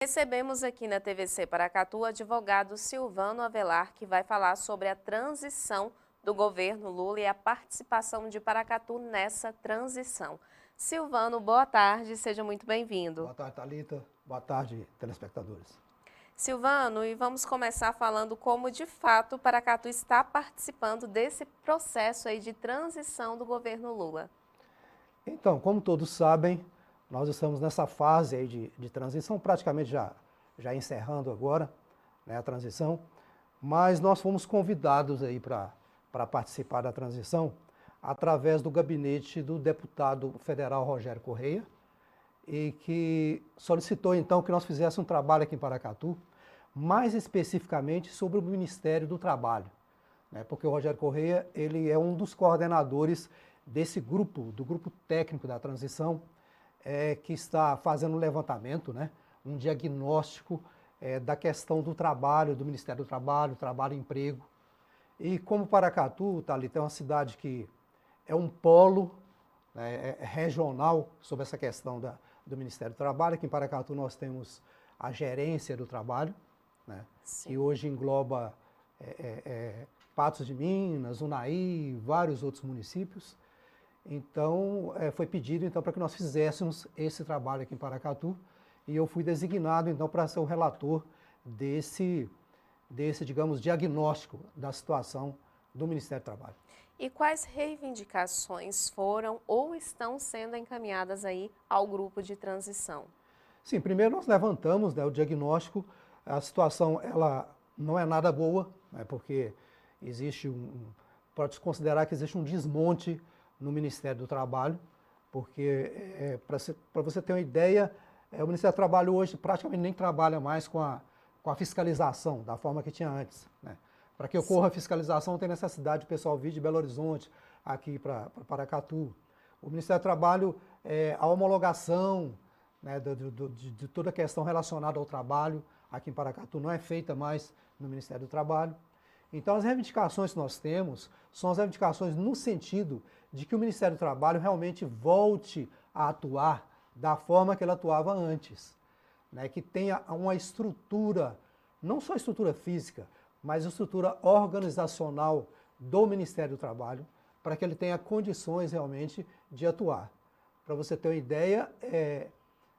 Recebemos aqui na TVC Paracatu o advogado Silvano Avelar, que vai falar sobre a transição do governo Lula e a participação de Paracatu nessa transição. Silvano, boa tarde, seja muito bem-vindo. Boa tarde, Thalita. Boa tarde, telespectadores. Silvano, e vamos começar falando como de fato Paracatu está participando desse processo aí de transição do governo Lula. Então, como todos sabem, nós estamos nessa fase aí de transição, praticamente já encerrando agora, né, a transição, mas nós fomos convidados aí para participar da transição através do gabinete do deputado federal Rogério Correia, e que solicitou então que nós fizéssemos um trabalho aqui em Paracatu, mais especificamente sobre o Ministério do Trabalho, né, porque o Rogério Correia ele é um dos coordenadores desse grupo, do grupo técnico da transição, que está fazendo um levantamento, né, um diagnóstico da questão do trabalho, do Ministério do Trabalho, trabalho e emprego. E como Paracatu, Thalita, é uma cidade que é um polo, né, regional sobre essa questão do Ministério do Trabalho. Aqui em Paracatu nós temos a gerência do trabalho, né, que hoje engloba Patos de Minas, Unai, vários outros municípios. Então, foi pedido então, para que nós fizéssemos esse trabalho aqui em Paracatu, e eu fui designado então para ser o relator desse, digamos, diagnóstico da situação do Ministério do Trabalho. E quais reivindicações foram ou estão sendo encaminhadas aí ao grupo de transição? Sim, primeiro nós levantamos, né, o diagnóstico. A situação ela não é nada boa, né, porque existe pode-se considerar que existe um desmonte no Ministério do Trabalho, porque, para você ter uma ideia, o Ministério do Trabalho hoje praticamente nem trabalha mais com a fiscalização da forma que tinha antes, né? Para que ocorra a fiscalização, tem necessidade de o pessoal vir de Belo Horizonte, aqui para Paracatu. O Ministério do Trabalho, a homologação, né, de toda a questão relacionada ao trabalho, aqui em Paracatu, não é feita mais no Ministério do Trabalho. Então, as reivindicações que nós temos são as reivindicações no sentido de que o Ministério do Trabalho realmente volte a atuar da forma que ele atuava antes, né? Que tenha uma estrutura, não só estrutura física, mas estrutura organizacional do Ministério do Trabalho, para que ele tenha condições realmente de atuar. Para você ter uma ideia,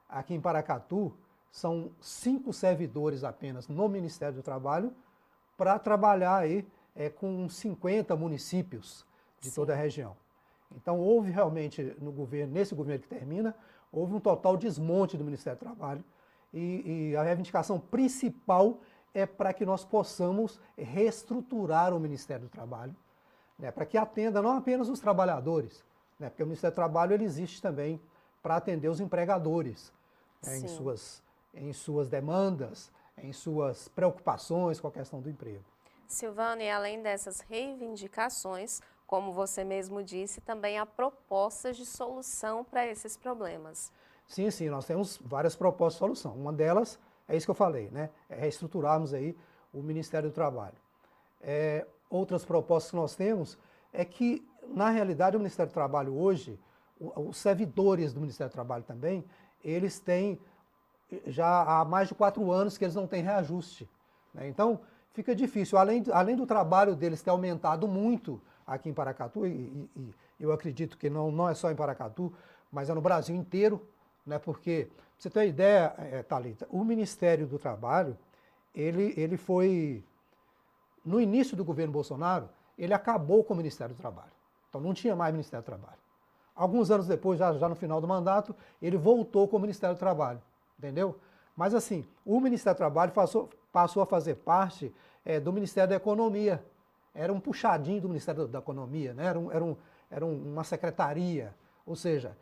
aqui em Paracatu, são 5 servidores apenas no Ministério do Trabalho, para trabalhar aí com 50 municípios de toda a região. Então houve realmente nesse governo que termina, houve um total desmonte do Ministério do Trabalho, e a reivindicação principal é para que nós possamos reestruturar o Ministério do Trabalho, né, para que atenda não apenas os trabalhadores, né, porque o Ministério do Trabalho ele existe também para atender os empregadores, né, em suas demandas, em suas preocupações com a questão do emprego. Silvano, e além dessas reivindicações, como você mesmo disse, também há propostas de solução para esses problemas. Sim, sim, nós temos várias propostas de solução. Uma delas é isso que eu falei, né? É reestruturarmos aí o Ministério do Trabalho. Outras propostas que nós temos é que, na realidade, o Ministério do Trabalho hoje, os servidores do Ministério do Trabalho também, eles têm já há mais de 4 anos que eles não têm reajuste, né? Então, fica difícil. Além do trabalho deles ter aumentado muito aqui em Paracatu, e eu acredito que não é só em Paracatu, mas é no Brasil inteiro, né? Porque, pra você ter uma ideia, Thalita, o Ministério do Trabalho, ele foi, no início do governo Bolsonaro, ele acabou com o Ministério do Trabalho. Então não tinha mais Ministério do Trabalho. Alguns anos depois, já no final do mandato, ele voltou com o Ministério do Trabalho, entendeu? Mas assim, o Ministério do Trabalho passou a fazer parte do Ministério da Economia. Era um puxadinho do Ministério da Economia, né? Era uma secretaria, ou seja,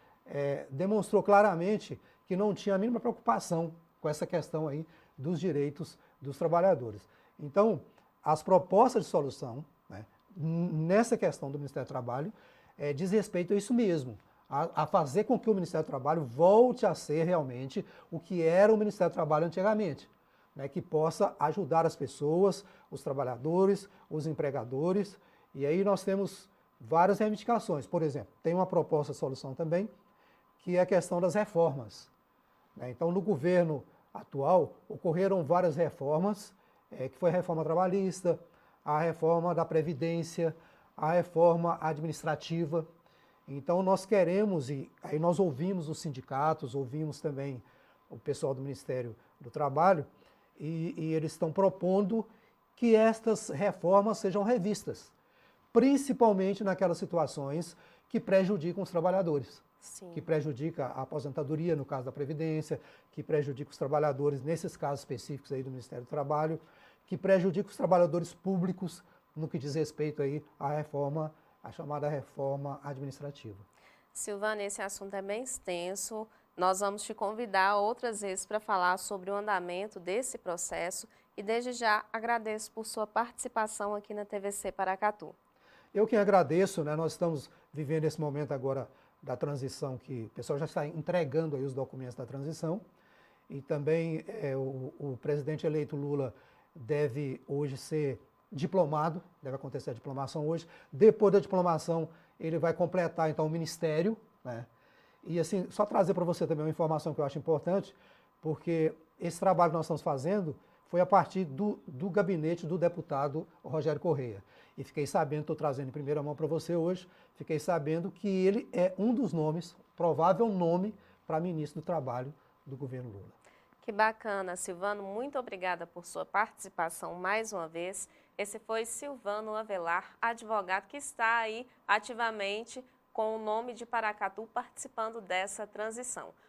demonstrou claramente que não tinha a mínima preocupação com essa questão aí dos direitos dos trabalhadores. Então, as propostas de solução, né, nessa questão do Ministério do Trabalho diz respeito a isso mesmo, a fazer com que o Ministério do Trabalho volte a ser realmente o que era o Ministério do Trabalho antigamente, né, que possa ajudar as pessoas, os trabalhadores, os empregadores. E aí nós temos várias reivindicações. Por exemplo, tem uma proposta de solução também, que é a questão das reformas, né? Então, no governo atual, ocorreram várias reformas, que foi a reforma trabalhista, a reforma da Previdência, a reforma administrativa. Então, nós queremos, e aí nós ouvimos os sindicatos, ouvimos também o pessoal do Ministério do Trabalho, e eles estão propondo que estas reformas sejam revistas, principalmente naquelas situações que prejudicam os trabalhadores. Sim. Que prejudica a aposentadoria, no caso da Previdência, que prejudica os trabalhadores, nesses casos específicos aí do Ministério do Trabalho, que prejudica os trabalhadores públicos no que diz respeito aí à reforma, a chamada reforma administrativa. Silvano, esse assunto é bem extenso. Nós vamos te convidar outras vezes para falar sobre o andamento desse processo e desde já agradeço por sua participação aqui na TVC Paracatu. Eu que agradeço, né? Nós estamos vivendo esse momento agora da transição, que o pessoal já está entregando aí os documentos da transição, e também o presidente eleito Lula deve hoje ser diplomado, deve acontecer a diplomação hoje. Depois da diplomação, ele vai completar então o ministério, né? E assim, só trazer para você também uma informação que eu acho importante, porque esse trabalho que nós estamos fazendo foi a partir do gabinete do deputado Rogério Correia. E fiquei sabendo, estou trazendo em primeira mão para você hoje, fiquei sabendo que ele é um dos nomes, provável nome para ministro do Trabalho do governo Lula. Que bacana, Silvano, muito obrigada por sua participação mais uma vez. Esse foi Silvano Avelar, advogado que está aí ativamente com o nome de Paracatu participando dessa transição.